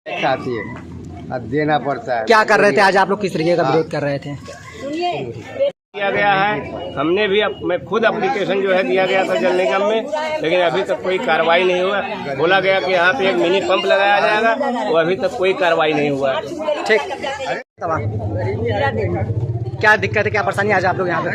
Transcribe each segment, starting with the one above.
आती है, अब देना पड़ता है। क्या कर रहे थे आज आप लोग, किस तरीके का विरोध कर रहे थे? किया गया है, हमने भी मैं खुद एप्लीकेशन जो है दिया गया था जल निगम में, लेकिन अभी तक कोई कार्रवाई नहीं हुआ। बोला गया कि यहाँ पे एक मिनी पंप लगाया जाएगा, वो अभी तक कोई कार्रवाई नहीं हुआ है। ठीक, क्या दिक्कत है, क्या परेशानी आज आप लोग यहाँ पे?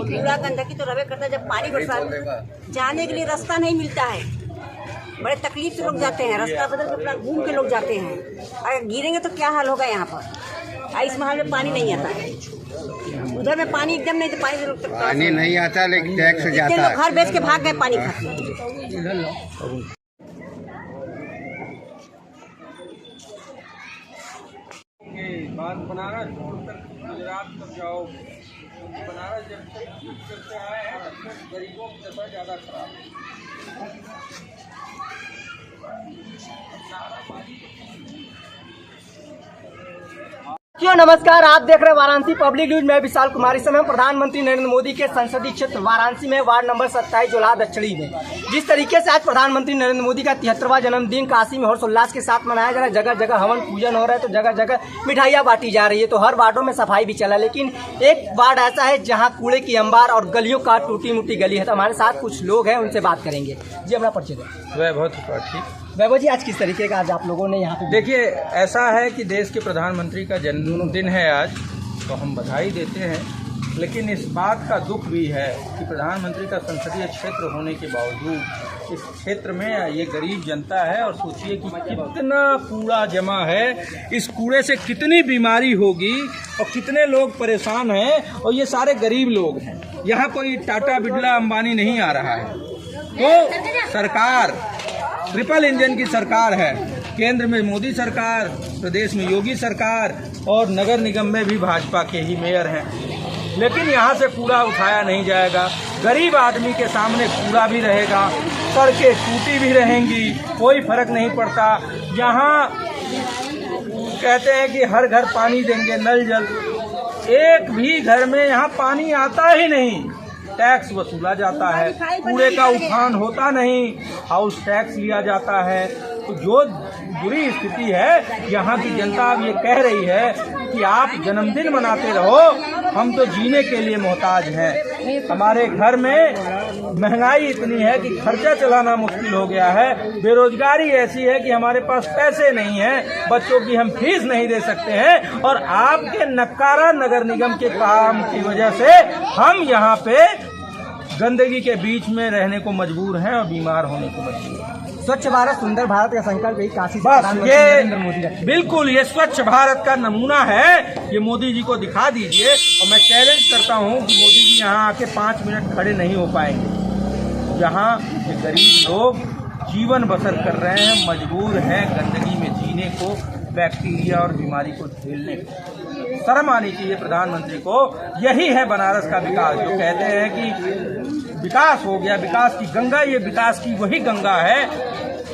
कूड़ा गंदगी तो रवे करता, जब पानी बरसात जाने के लिए रास्ता नहीं मिलता है, बड़े तकलीफ से लोग जाते हैं, रास्ता बदल के अपना घूम के लोग जाते हैं। अगर गिरेंगे तो क्या हाल होगा यहाँ पर। इस महल में पानी नहीं आता है, उधर में पानी एकदम नहीं, तो पानी से लोग पानी नहीं आता, लेकिन टैक्स जाता है। घर बेच के भाग गए पानी खाते। बनारस गुजरात तक जाओ, बनारस जब से आए हैं तब से गरीबों की दशा ज़्यादा खराब क्यों नमस्कार, आप देख रहे हैं वाराणसी पब्लिक न्यूज। मैं विशाल कुमार। इस समय प्रधानमंत्री नरेंद्र मोदी के संसदीय क्षेत्र वाराणसी में वार्ड नंबर 27 जोलाह दक्षिणी में जिस तरीके से आज प्रधानमंत्री नरेंद्र मोदी का 73वां जन्मदिन काशी में हर्षोल्लास के साथ मनाया जा रहा है। जगह जगह हवन पूजन हो रहा है, तो जगह जगह मिठाइयाँ बांटी जा रही है, तो हर वार्डों में सफाई भी चला। लेकिन एक वार्ड ऐसा है जहाँ कूड़े की अंबार और गलियों का टूटी मुटी गली है। तो हमारे साथ कुछ लोग हैं, उनसे बात करेंगे। जी, अपना परिचय दें। वैभव त्रिपाठी। वैभव जी, आज किस तरीके का आज आप लोगों ने यहाँ पे? देखिए, ऐसा है कि देश के प्रधानमंत्री का जन्मदिन है आज, तो हम बधाई देते हैं, लेकिन इस बात का दुख भी है कि प्रधानमंत्री का संसदीय क्षेत्र होने के बावजूद इस क्षेत्र में ये गरीब जनता है, और सोचिए कि कितना कूड़ा जमा है, इस कूड़े से कितनी बीमारी होगी और कितने लोग परेशान हैं, और ये सारे गरीब लोग हैं। यहाँ कोई टाटा बिरला अंबानी नहीं आ रहा है। तो सरकार ट्रिपल इंजन की सरकार है, केंद्र में मोदी सरकार, प्रदेश में योगी सरकार, और नगर निगम में भी भाजपा के ही मेयर हैं, लेकिन यहाँ से कूड़ा उठाया नहीं जाएगा। गरीब आदमी के सामने कूड़ा भी रहेगा, सड़कें टूटी भी रहेंगी, कोई फर्क नहीं पड़ता। यहाँ कहते हैं कि हर घर पानी देंगे, नल जल, एक भी घर में यहाँ पानी आता ही नहीं। टैक्स वसूला जाता है, कूड़े का उठान होता नहीं, हाउस टैक्स लिया जाता है। तो जो बुरी स्थिति है, यहाँ की जनता अब ये कह रही है कि आप जन्मदिन मनाते रहो, हम तो जीने के लिए मोहताज हैं। हमारे घर में महंगाई इतनी है कि खर्चा चलाना मुश्किल हो गया है, बेरोजगारी ऐसी है कि हमारे पास पैसे नहीं हैं, बच्चों की हम फीस नहीं दे सकते हैं, और आपके नक्कारा नगर निगम के काम की वजह से हम यहाँ पे गंदगी के बीच में रहने को मजबूर हैं और बीमार होने को मजबूर हैं। स्वच्छ भारत सुंदर भारत का संकल्प यही काशी से बस नरेंद्र मोदी ये रखे। बिल्कुल ये स्वच्छ भारत का नमूना है, ये मोदी जी को दिखा दीजिए। और मैं चैलेंज करता हूँ कि मोदी जी यहाँ आके 5 मिनट खड़े नहीं हो पाएंगे। जहाँ ये गरीब लोग जीवन बसर कर रहे हैं, मजबूर हैं गंदगी में जीने को, बैक्टीरिया और बीमारी को झेलने को। शर्म आनी चाहिए प्रधानमंत्री को। यही है बनारस का विकास। जो कहते हैं कि विकास हो गया, विकास की गंगा, ये विकास की वही गंगा है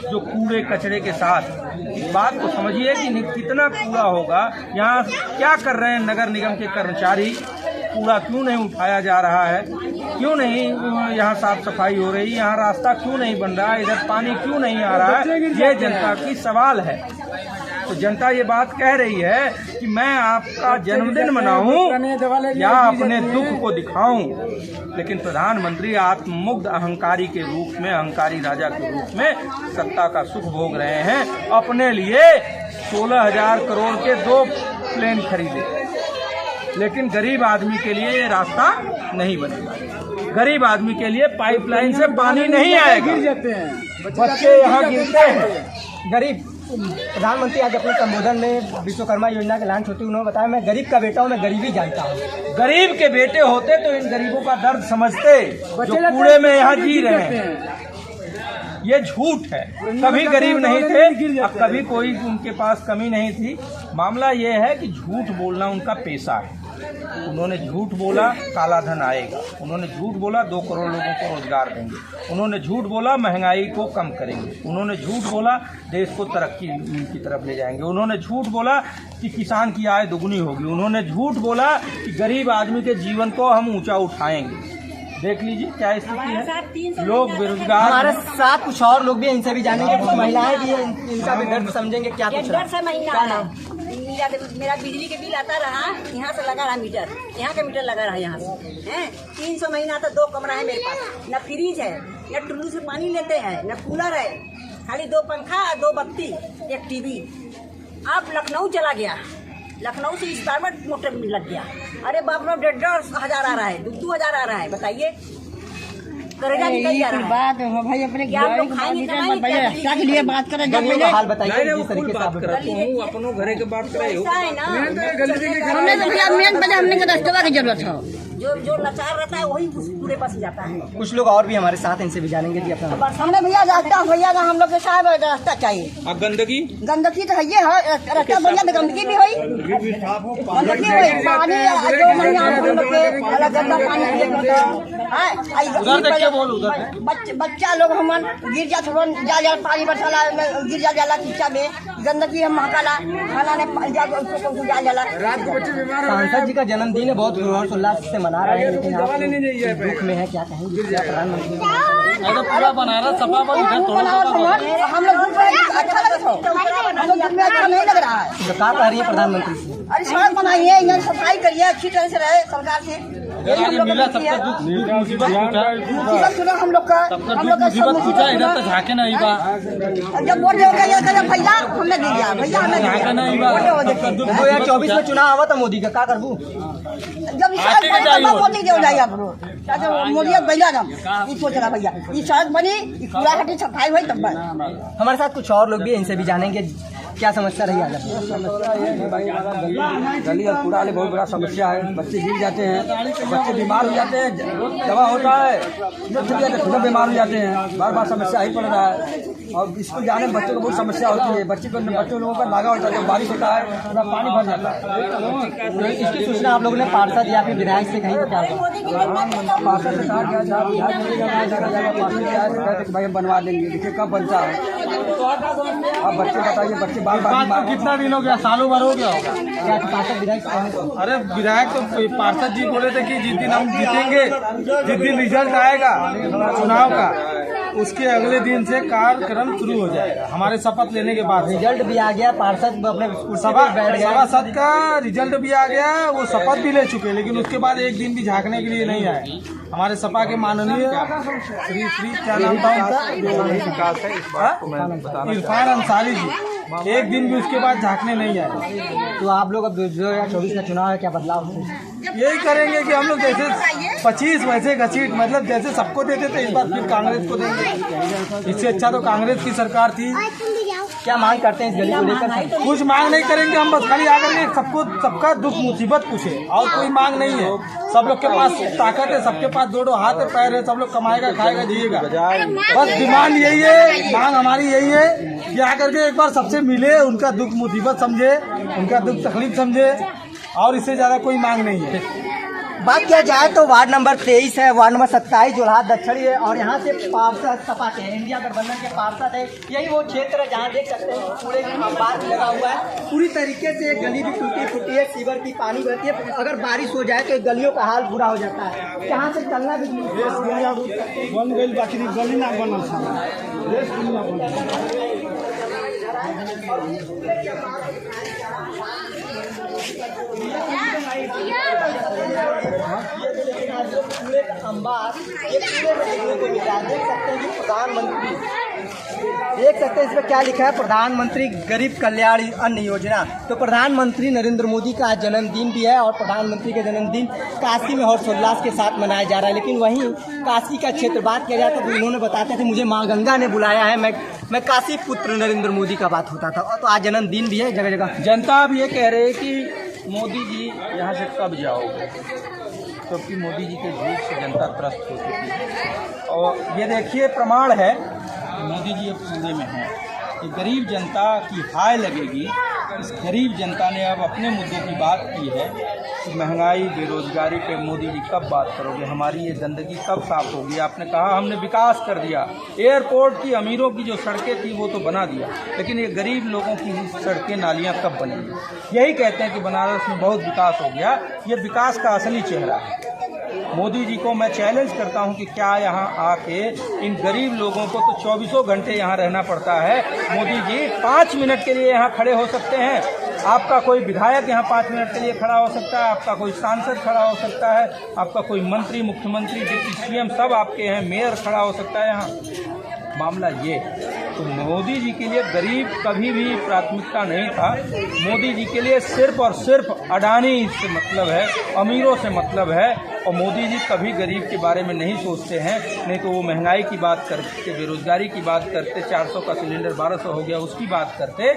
जो कूड़े कचरे के साथ। इस बात को समझिए कि कितना कूड़ा होगा। यहाँ क्या कर रहे हैं नगर निगम के कर्मचारी? कूड़ा क्यों नहीं उठाया जा रहा है? क्यों नहीं यहाँ साफ सफाई हो रही? यहाँ रास्ता क्यों नहीं बन रहा है? इधर पानी क्यों नहीं आ रहा है? ये जनता की सवाल है। तो जनता ये बात कह रही है कि मैं आपका जन्मदिन मनाऊं या अपने दुख को दिखाऊं, लेकिन प्रधानमंत्री आत्ममुग्ध अहंकारी के रूप में, अहंकारी राजा के रूप में सत्ता का सुख भोग रहे हैं। अपने लिए 16,000 करोड़ के 2 प्लेन खरीदे, लेकिन गरीब आदमी के लिए ये रास्ता नहीं बनेगा। गरीब आदमी के लिए पाइपलाइन से पानी नहीं आएगा, बच्चे यहाँ गिरते हैं। गरीब प्रधानमंत्री आज अपने संबोधन में विश्वकर्मा योजना के लॉन्च होते उन्होंने बताया, मैं गरीब का बेटा हूँ, मैं गरीबी जानता हूँ। गरीब के बेटे होते तो इन गरीबों का दर्द समझते, जो कूड़े में यहाँ जी रहे हैं। ये झूठ है, कभी गरीब नहीं थे, अब कभी कोई उनके पास कमी नहीं थी। मामला ये है कि झूठ बोलना उनका पेशा है। उन्होंने झूठ बोला काला धन आएगा, उन्होंने झूठ बोला 2 करोड़ लोगों को रोजगार देंगे, उन्होंने झूठ बोला महंगाई को कम करेंगे, उन्होंने झूठ बोला देश को तरक्की की तरफ ले जाएंगे, उन्होंने झूठ बोला कि किसान की आय दुगनी होगी, उन्होंने झूठ बोला कि गरीब आदमी के जीवन को हम ऊंचा उठाएंगे। देख लीजिए क्या स्थिति है, लोग बेरोजगार। हमारे साथ कुछ और लोग भी हैं, इनसे भी जानेंगे, कुछ महिलाएं भी हैं, इनका भी दर्द समझेंगे। क्या कुछ डर से महीना मेरा बिजली के बिल आता रहा, यहाँ से लगा रहा मीटर, यहाँ का मीटर लगा रहा यहाँ से हैं 300 महीना आता। 2 कमरा है मेरे पास, न फ्रिज है, न टुल्लू से पानी लेते हैं, न कूलर है, खाली 2 पंखा, 2 बत्ती, 1 टीवी। अब लखनऊ चला गया, लखनऊ से इस बार में मोटर लग गया। अरे बाप रे, 1,500 हजार आ रहा है, 2,000 आ रहा है, बताइए करेगा निकल जा रहा है। भाई अपने क्या आप लोग खाएंगे क्या के लिए बात करें? जब गलियों का हाल बताइए जिस तरीके से आप बात करते हो, अपनों घरे के बात करे हो। ऐसा है ना, हमने तो भैया मेन पहले हमने का रास्ता की जरूरत है। जो लाचार रहता है वही पूरे पास जाता है। कुछ लोग और भी हमारे साथ, इनसे भी जानेंगे जी अपना। हमने भैया रास्ता भैया ना हम लोग के साहब रास्ता चाहिए। अब गंदगी तो है ये है रास्ता बढ़िया, तो गंदगी भी हुई, गंदगी हुई, पानी 2 महीना हम लोग के अलग गंदा पानी बच्चा लोग हमन गिर जा जा पानी बरसाला गिर जाला कीचा में, गंदगी हम महकाला खाना ने जा जाला। सांसद जी का जन्मदिन है, बहुत हर्षोल्लास से मना रहे हैं, लेकिन आप दुख में है, क्या कहेंगे? क्या प्रधानमंत्री पूरा बनारस सपा हम लोग अच्छा लग रहा है, हम लोग दुख में अच्छा नहीं लग रहा है। तो क्या कह रही है प्रधानमंत्री से? अरे सड़क बनाइए, यहाँ सफाई करिए, अच्छी तरह से रहे सरकार से। मुसीबत सुना हम लोग का इधर तो झाके नहीं बा। जब वोट देगा भैया हमने दे दिया, भैया हमने 2024 में चुनाव आवा था मोदी का, क्या करबू? जब मोदी दे जाइए आप लोग मोदी बैला दम ये सोच रहा भैया, ये सड़क बनी, कूड़ा हटी, सफाई हुई तब बस। हमारे साथ कुछ और लोग भी हैं, इनसे भी जानेंगे क्या समस्या रही आज। समस्या ये है भाई, हमारा गली और कूड़ा वाले बहुत बड़ा समस्या है। बच्चे गिर जाते हैं, बच्चे बीमार हो जाते हैं, दवा होता है खुद बीमार हो जाते हैं, बार बार समस्या ही पड़ रहा है। और स्कूल जाने में बच्चों को बहुत समस्या होती है, बच्चों लोगों का लागा होता है, जब बारिश होता है पूरा पानी भर जाता है। इसकी सूचना आप लोगों ने पार्षद या फिर विधायक से कहीं बता? पार्षद से कहा गया था भाई हम बनवा देंगे, देखिए कब बनता है। अब बच्चे बताइए, बच्चे बार बार कितना दिन हो गया, सालों भर हो गया होगा। क्या पार्षद विधायक से कहें? अरे विधायक तो पार्षद जी बोले थे कि जिस दिन हम जीतेंगे, जिस दिन रिजल्ट आएगा चुनाव का, उसके अगले दिन से कार्यक्रम शुरू हो जाएगा। हमारे शपथ लेने के बाद रिजल्ट भी आ गया, पार्षद अपने सभासद का रिजल्ट भी आ गया, वो शपथ भी ले चुके, लेकिन उसके बाद एक दिन भी झांकने के लिए नहीं आए। हमारे सपा के माननीय श्री क्या नाम था इरफान अंसारी जी, एक दिन भी उसके बाद झांकने नहीं आए। तो आप लोग अब 2024 का चुनाव है, क्या बदलाव हो? यही करेंगे कि हम लोग जैसे 25 वैसे घसीट, मतलब जैसे सबको देते थे इस बार फिर कांग्रेस को देंगे। इससे अच्छा तो कांग्रेस की सरकार थी। क्या मांग करते हैं इस गली को लेकर? कुछ मांग नहीं करेंगे हम, बस खाली आकर के सबका दुख मुसीबत पूछे, और कोई मांग नहीं है। सब लोग के पास ताकत है, सबके पास 2 हाथ है, पैर है, सब लोग कमाएगा, खाएगा, जिएगा। बस डिमांड यही है, मांग हमारी यही है कि आकर के एक बार सबसे मिले, उनका दुख मुसीबत समझे, उनका दुख तकलीफ समझे, और इससे ज्यादा कोई मांग नहीं है। बात किया जाए तो वार्ड नंबर 23 है, वार्ड नंबर 27 जोरहाट दक्षिणी है, और यहाँ से पार्षद सपा के हैं, इंडिया गठबंधन के पार्षद है। यही वो क्षेत्र है जहाँ देख सकते हैं पूरे बात लगा हुआ है, पूरी तरीके से गली भी टूटी फूटी है, सीवर की पानी बहती है। अगर बारिश हो जाए तो गलियों का हाल बुरा हो जाता है, यहाँ से चलना भी बन गई, बाकी गली ना बना। देख सकते हैं इसमें क्या लिखा है, प्रधानमंत्री गरीब कल्याण अन्न योजना। तो प्रधानमंत्री नरेंद्र मोदी का आज जन्मदिन भी है, और प्रधानमंत्री का जन्मदिन काशी में हर्षोल्लास के साथ मनाया जा रहा है। लेकिन वहीं काशी का क्षेत्र बात किया जाए तो उन्होंने बताते थे मुझे माँ गंगा ने बुलाया है, मैं काशी पुत्र नरेंद्र मोदी का बात होता था। तो आज जन्मदिन भी है जगह जगह। जनता अब ये कह रहे हैं कि मोदी जी यहाँ से कब जाओगे, क्योंकि मोदी जी के झूठ से जनता त्रस्त हो चुकी है। और ये देखिए प्रमाण है, मोदी जी अब पूरे में हैं कि गरीब जनता की हाय लगेगी। इस गरीब जनता ने अब अपने मुद्दों की बात की है कि महंगाई, बेरोजगारी पे मोदी जी कब बात करोगे, हमारी ये गंदगी कब साफ होगी। आपने कहा हमने विकास कर दिया, एयरपोर्ट की अमीरों की जो सड़कें थी वो तो बना दिया, लेकिन ये गरीब लोगों की सड़कें नालियाँ कब बनेंगी। यही कहते हैं कि बनारस में बहुत विकास हो गया, ये विकास का असली चेहरा है। मोदी जी को मैं चैलेंज करता हूं कि क्या यहाँ आके इन गरीब लोगों को तो 24 घंटे यहाँ रहना पड़ता है। मोदी जी 5 मिनट के लिए यहाँ खड़े हो सकते हैं, आपका कोई विधायक यहाँ 5 मिनट के लिए खड़ा हो सकता है, आपका कोई सांसद खड़ा हो सकता है, आपका कोई मंत्री, मुख्यमंत्री, डिप्टी सीएम सब आपके हैं, मेयर खड़ा हो सकता है यहाँ। मामला ये तो मोदी जी के लिए गरीब कभी भी प्राथमिकता नहीं था। मोदी जी के लिए सिर्फ और सिर्फ अडानी से मतलब है, अमीरों से मतलब है। और मोदी जी कभी गरीब के बारे में नहीं सोचते हैं। नहीं तो वो महंगाई की बात करते, बेरोजगारी की बात करते, 400 का सिलेंडर 1200 हो गया उसकी बात करते,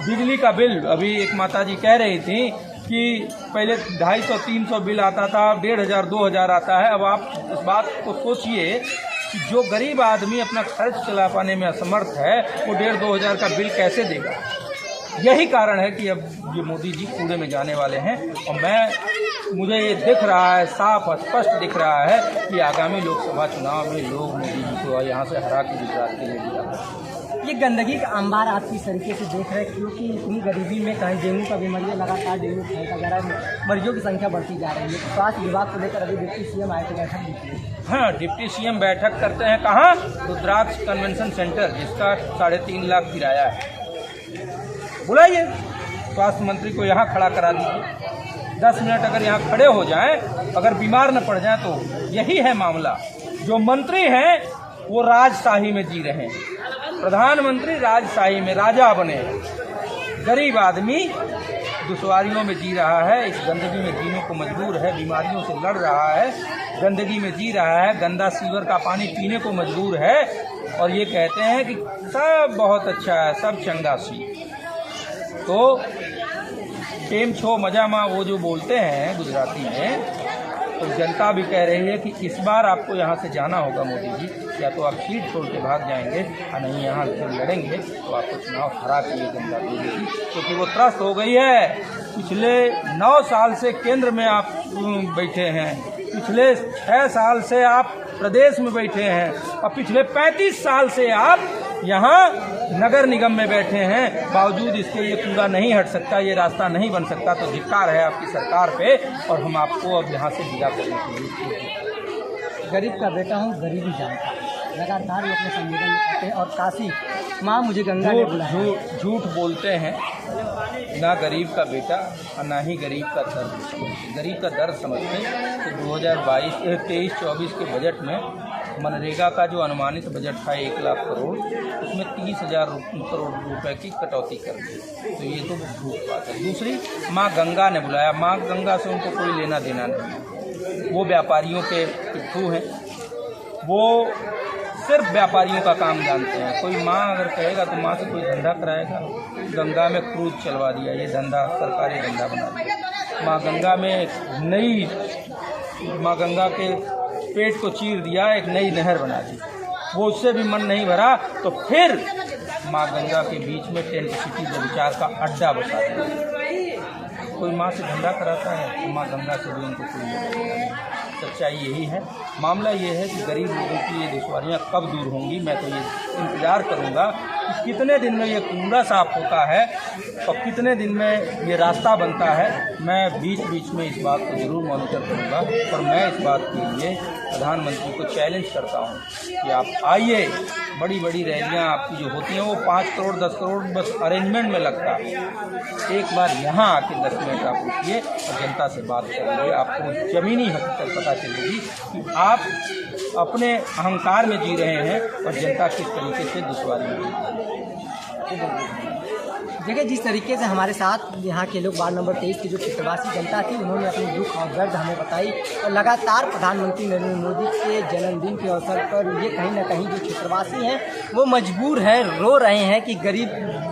बिजली का बिल अभी एक माता जी कह रही थी कि पहले 250-300 बिल आता था, 1500-2000 आता है। अब आप इस बात को सोचिए कि जो गरीब आदमी अपना खर्च चला पाने में असमर्थ है वो 1500-2000 का बिल कैसे देगा। यही कारण है कि अब ये मोदी जी कूड़े में जाने वाले हैं। और मुझे ये दिख रहा है, साफ स्पष्ट दिख रहा है कि आगामी लोकसभा चुनाव में लोग मोदी जी को यहाँ से हरा के गुजरात के लिए भी आते। ये गंदगी का अंबार आप किस तरीके से देख रहे हैं, क्योंकि इतनी गरीबी में कहीं डेंगू का बीमारी लगातार डेंगू वगैरह मरीजों की संख्या बढ़ती जा रही है। तो स्वास्थ्य विभाग को लेकर अभी डिप्टी सीएम आए थे, बैठक दी थी। हाँ, डिप्टी सीएम बैठक करते हैं कहाँ? रुद्राक्ष कन्वेंशन सेंटर, जिसका 3.5 लाख किराया है। बुलाइए स्वास्थ्य मंत्री को, यहाँ खड़ा करा दीजिए। 10 मिनट अगर यहाँ खड़े हो जाएं, अगर बीमार न पड़ जाएं तो यही है मामला। जो मंत्री हैं वो राजशाही में जी रहे हैं, प्रधानमंत्री राजशाही में राजा बने, गरीब आदमी दुश्वारियों में जी रहा है, इस गंदगी में जीने को मजबूर है, बीमारियों से लड़ रहा है, गंदगी में जी रहा है, गंदा सीवर का पानी पीने को मजबूर है। और ये कहते हैं कि सब बहुत अच्छा है, सब चंगा सी। तो टेम छो मजा माँ वो जो बोलते हैं गुजराती में, तो जनता भी कह रही है कि इस बार आपको यहाँ से जाना होगा मोदी जी, या तो आप सीट छोड़ के भाग जाएंगे और नहीं यहाँ जब लड़ेंगे तो आपको चुनाव हरा के ये जनता देगी। क्योंकि वो त्रस्त हो गई है। पिछले 9 साल से केंद्र में आप बैठे हैं, पिछले 6 साल से आप प्रदेश में बैठे हैं और पिछले 35 साल से आप यहाँ नगर निगम में बैठे हैं। बावजूद इसके ये कूड़ा नहीं हट सकता, ये रास्ता नहीं बन सकता। तो धिक्कार है आपकी सरकार पे और हम आपको अब यहाँ से विदा करने के लिए। गरीब का बेटा हूँ, गरीबी जानता हूँ, लगातार ये अपने संवेदन में कहते हैं। और काशी माँ मुझे गंगा ने बुलाया। झूठ बोलते हैं, ना गरीब का बेटा और ना ही गरीब का दर्द। गरीब का दर्द समझते तो 2023-24 के बजट में मनरेगा का जो अनुमानित बजट था 1 लाख करोड़, उसमें 30,000 करोड़ रुपए की कटौती कर दी। तो ये तो झूठ बात है। दूसरी, माँ गंगा ने बुलाया। माँ गंगा से उनको कोई लेना देना नहीं। वो व्यापारियों के थ्रू हैं, वो सिर्फ व्यापारियों का काम जानते हैं। कोई माँ अगर कहेगा तो माँ से कोई धंधा कराएगा। गंगा में क्रूज चलवा दिया, ये धंधा सरकारी धंधा बना दिया। माँ गंगा के पेट को चीर दिया, एक नई नहर बना दी। वो उससे भी मन नहीं भरा तो फिर माँ गंगा के बीच में टेंट सिटी व्यभिचार का अड्डा बसा दिया। कोई माँ से धंधा कराता है तो माँ गंगा से भी उनको कोई सच्चाई यही है। मामला ये है कि गरीब लोगों की ये दुश्वारियाँ कब दूर होंगी। मैं तो ये इंतज़ार करूँगा कि कितने दिन में ये कूड़ा साफ होता है और कितने दिन में ये रास्ता बनता है। मैं बीच बीच में इस बात को ज़रूर मॉनिटर करूँगा। और मैं इस बात के लिए प्रधानमंत्री को चैलेंज करता हूँ कि आप आइए। बड़ी बड़ी रैलियाँ आपकी जो होती हैं वो 5 करोड़ 10 करोड़ बस अरेंजमेंट में लगता है। एक बार यहाँ आके 10 मिनट आप रुकिए और जनता से बात करेंगे, आपको ज़मीनी हकीकत पता चलेगी कि आप अपने अहंकार में जी रहे हैं और जनता किस तरीके से दुश्वारी में जी रही है। देखिए, जिस तरीके से हमारे साथ यहाँ के लोग वार्ड नंबर 23 की जो क्षेत्रवासी जनता थी, उन्होंने अपनी दुख और दर्द हमें बताई। और लगातार प्रधानमंत्री नरेंद्र मोदी के जन्मदिन के अवसर पर ये कहीं ना कहीं जो क्षेत्रवासी हैं वो मजबूर हैं, रो रहे हैं कि गरीब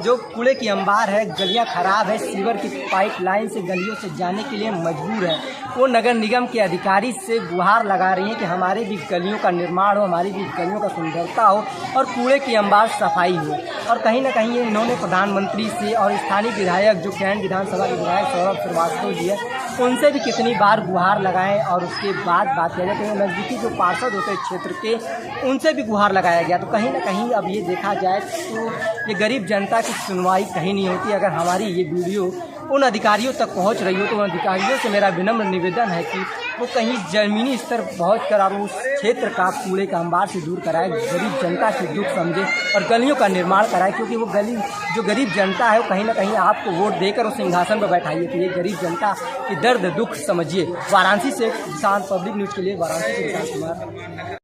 जो कूड़े की अंबार है, गलियां खराब है, सीवर की पाइपलाइन से गलियों से जाने के लिए मजबूर है। वो नगर निगम के अधिकारी से गुहार लगा रही हैं कि हमारी भी गलियों का निर्माण हो, हमारी भी गलियों का सुंदरता हो और कूड़े की अंबार सफाई हो। और कहीं ना कहीं इन्होंने प्रधानमंत्री से और स्थानीय विधायक जो कैंट विधानसभा के विधायक सौरभ श्रीवास्तव जी है, उनसे भी कितनी बार गुहार लगाएं। और उसके बाद बात किया जाए तो नज़दीकी जो पार्षद होते हैं क्षेत्र के, उनसे भी गुहार लगाया गया। तो कहीं ना कहीं अब ये देखा जाए तो ये गरीब जनता की सुनवाई कहीं नहीं होती। अगर हमारी ये वीडियो उन अधिकारियों तक पहुंच रही हो तो उन अधिकारियों से मेरा विनम्र निवेदन है कि वो कहीं जमीनी स्तर पहुँच कर और उस क्षेत्र का कूड़े का अंबार से दूर कराए, गरीब जनता के दुख समझे और गलियों का निर्माण कराए, क्योंकि वो गली जो गरीब जनता है वो कहीं ना कहीं आपको वोट देकर उस सिंहासन पर बैठाइए, तो ये गरीब जनता की दर्द दुख समझिए। वाराणसी से किसान पब्लिक न्यूज़ के लिए वाराणसी से किसान कुमार।